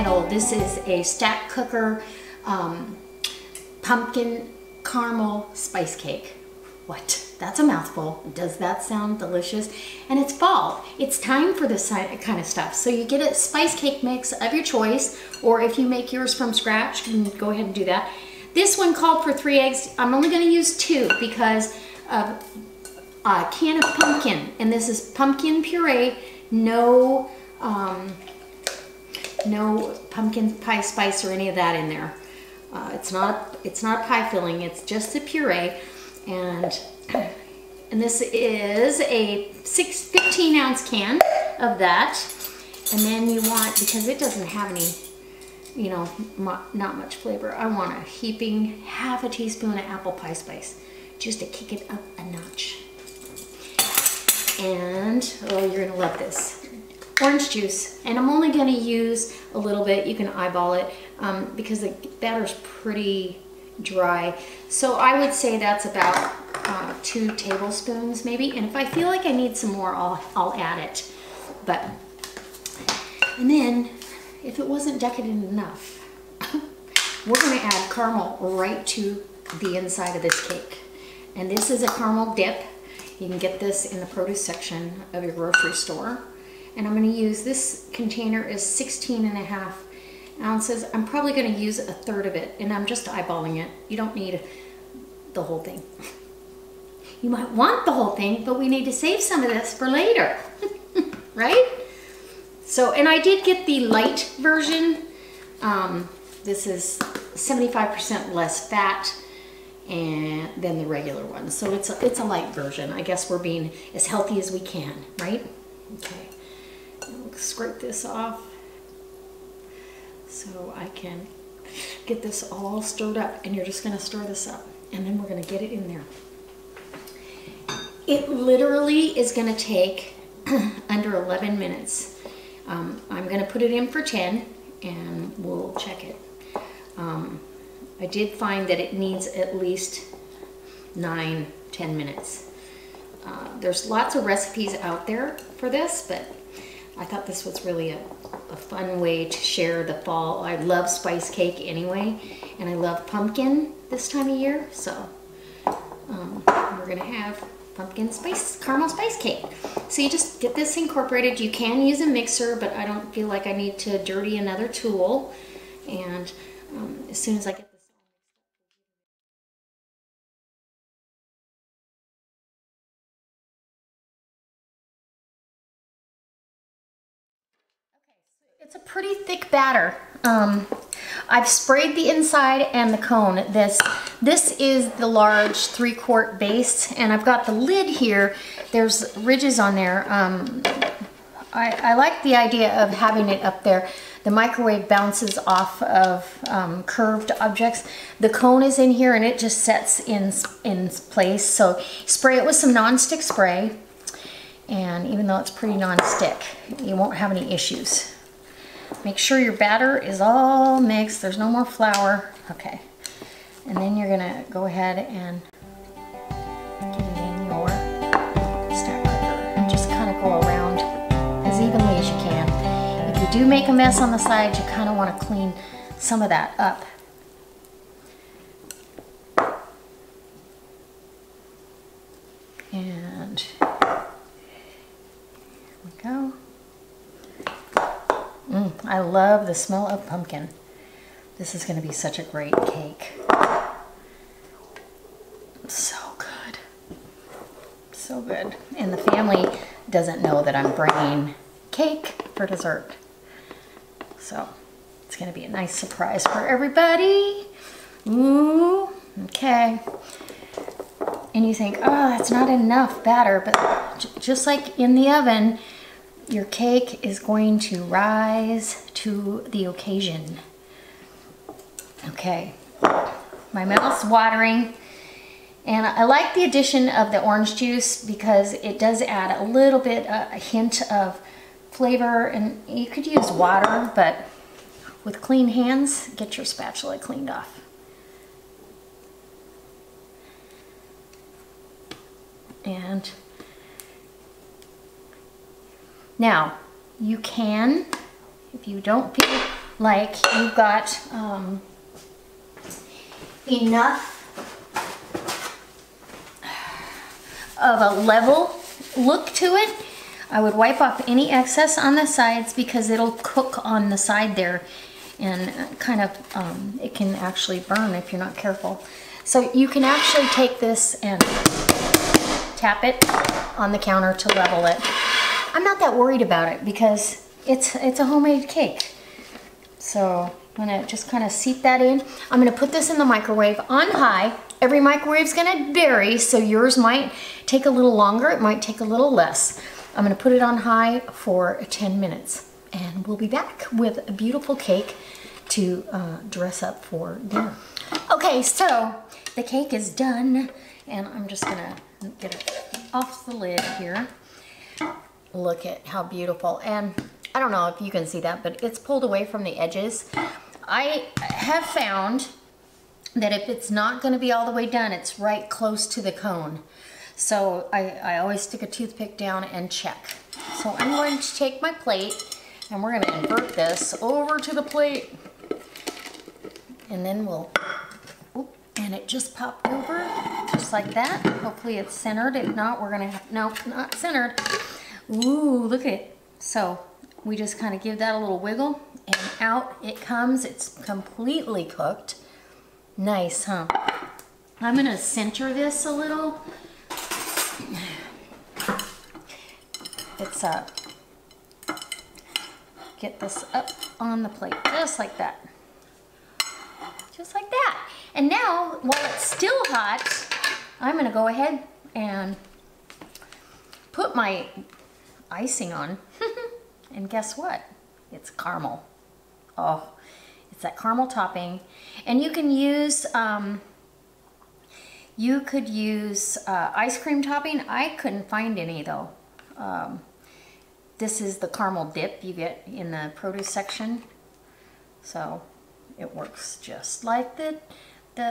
title. This is a stack cooker pumpkin caramel spice cake. What? That's a mouthful. Does that sound delicious? And it's fall. It's time for this kind of stuff. So you get a spice cake mix of your choice, or if you make yours from scratch, you can go ahead and do that. This one called for 3 eggs. I'm only going to use 2 because of a can of pumpkin, and this is pumpkin puree. No pumpkin pie spice or any of that in there. It's not a pie filling. It's just the puree. And this is a 15-ounce can of that. And then you want, because it doesn't have any, you know, not much flavor, I want half a teaspoon of apple pie spice just to kick it up a notch. And, oh, you're gonna love this. Orange juice, and I'm only gonna use a little bit. You can eyeball it because the batter's pretty dry. So I would say that's about 2 tablespoons maybe, and if I feel like I need some more, I'll add it. And then if it wasn't decadent enough, we're gonna add caramel right to the inside of this cake. And this is a caramel dip. You can get this in the produce section of your grocery store. And I'm gonna use, this container is 16.5 ounces. I'm probably gonna use a third of it, and I'm just eyeballing it. You don't need the whole thing. You might want the whole thing, but we need to save some of this for later, right? So, and I did get the light version. This is 75% less fat than the regular one. So it's a light version. I guess we're being as healthy as we can, right? Okay, I'll scrape this off so I can get this all stirred up, and you're just gonna stir this up, and then we're gonna get it in there. It literally is gonna take under 11 minutes. I'm gonna put it in for 10 and we'll check it. I did find that it needs at least 9-10 minutes. There's lots of recipes out there for this, but I thought this was really a fun way to share the fall. I love spice cake anyway, and I love pumpkin this time of year, so we're gonna have pumpkin caramel spice cake. So you just get this incorporated. You can use a mixer, but I don't feel like I need to dirty another tool. And as soon as I get this it's a pretty thick batter. I've sprayed the inside and the cone. This is the large 3-quart base, and I've got the lid here. There's ridges on there. I like the idea of having it up there. The microwave bounces off of curved objects. The cone is in here, and it just sets in place. So spray it with some non-stick spray, and even though it's pretty non-stick, you won't have any issues. Make sure your batter is all mixed. There's no more flour. Okay. And then you're gonna go ahead and get it in your stack cooker and just kind of go around as evenly as you can. If you do make a mess on the sides, you kind of want to clean some of that up. And here we go. I love the smell of pumpkin. This is going to be such a great cake. So good. So good. And the family doesn't know that I'm bringing cake for dessert. So it's going to be a nice surprise for everybody. Ooh, okay. And you think, oh, that's not enough batter, but just like in the oven, your cake is going to rise to the occasion. Okay, my mouth's watering, and I like the addition of the orange juice because it does add a little bit, a hint of flavor, and you could use water, but with clean hands, get your spatula cleaned off. And now, you can, if you don't feel like you've got enough of a level look to it, I would wipe off any excess on the sides because it'll cook on the side there, and kind of it can actually burn if you're not careful. So you can actually take this and tap it on the counter to level it. I'm not that worried about it because it's a homemade cake. So I'm gonna just kind of seep that in. I'm gonna put this in the microwave on high. Every microwave's gonna vary, so yours might take a little longer, it might take a little less. I'm gonna put it on high for 10 minutes, and we'll be back with a beautiful cake to dress up for dinner. Okay, so the cake is done, and I'm just gonna get it off the lid here. Look at how beautiful, and I don't know if you can see that, but it's pulled away from the edges. I have found that if it's not going to be all the way done, it's right close to the cone. So I always stick a toothpick down and check. So I'm going to take my plate, and we're going to invert this over to the plate, and then we'll, oop, and it just popped over just like that. Hopefully it's centered. If not, we're going to have, no, not centered. Ooh, look at it. So we just kind of give that a little wiggle, and out it comes. It's completely cooked. Nice, huh? I'm gonna center this a little. It's get this up on the plate, just like that. Just like that. And now, while it's still hot, I'm gonna go ahead and put my icing on. And guess what? It's caramel. Oh, it's that caramel topping. And you can use, you could use ice cream topping. I couldn't find any though. This is the caramel dip you get in the produce section. So it works just like the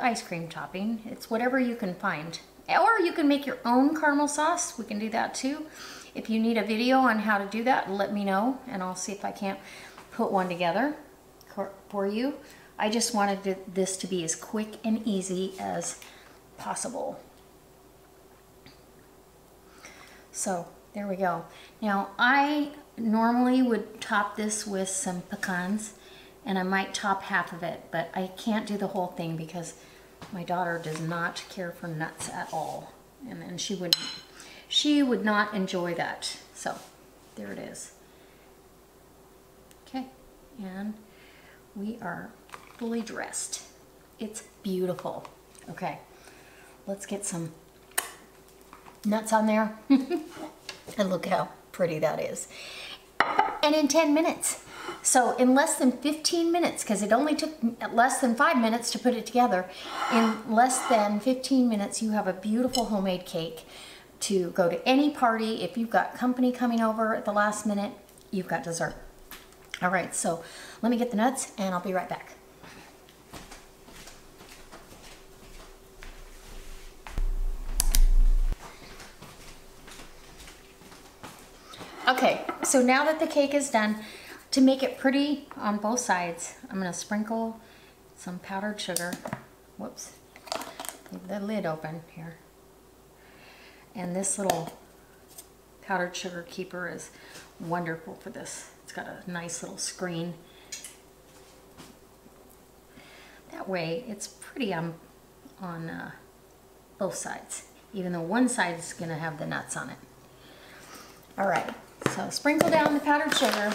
ice cream topping. It's whatever you can find. Or you can make your own caramel sauce. We can do that too. If you need a video on how to do that, let me know, and I'll see if I can't put one together for you. I just wanted this to be as quick and easy as possible. So there we go. Now I normally would top this with some pecans, and I might top half of it, but I can't do the whole thing because my daughter does not care for nuts at all, and she would not enjoy that. So there it is. Okay, and we are fully dressed. It's beautiful. Okay, let's get some nuts on there. And look how pretty that is. And in 10 minutes. So in less than 15 minutes, because it only took less than 5 minutes to put it together, in less than 15 minutes you have a beautiful homemade cake to go to any party. If you've got company coming over at the last minute, you've got dessert. All right, so let me get the nuts and I'll be right back. Okay, so now that the cake is done, to make it pretty on both sides, I'm gonna sprinkle some powdered sugar. Whoops, leave the lid open here. And this little powdered sugar keeper is wonderful for this. It's got a nice little screen. That way it's pretty on both sides, even though one side is gonna have the nuts on it. All right, so sprinkle down the powdered sugar,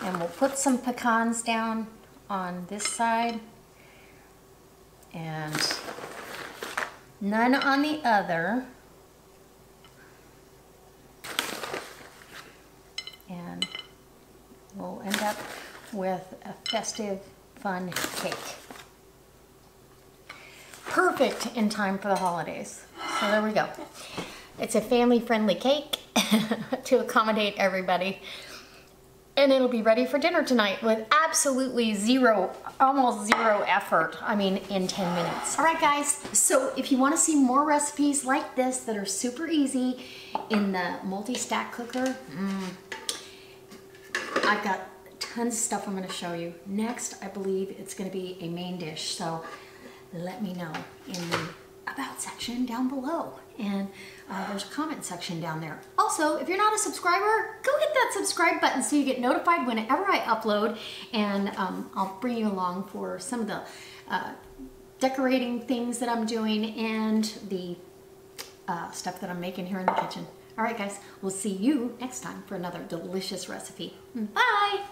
and we'll put some pecans down on this side and none on the other. And we'll end up with a festive, fun cake. Perfect in time for the holidays. So there we go. It's a family-friendly cake to accommodate everybody. And it'll be ready for dinner tonight with absolutely almost zero effort. I mean, in 10 minutes. All right, guys. So if you want to see more recipes like this that are super easy in the multi-stack cooker, I've got tons of stuff I'm going to show you. Next, I believe it's going to be a main dish, so let me know in the about section down below. And there's a comment section down there. Also, if you're not a subscriber, go hit that subscribe button so you get notified whenever I upload, and I'll bring you along for some of the decorating things that I'm doing and the stuff that I'm making here in the kitchen. All right, guys, we'll see you next time for another delicious recipe. Bye!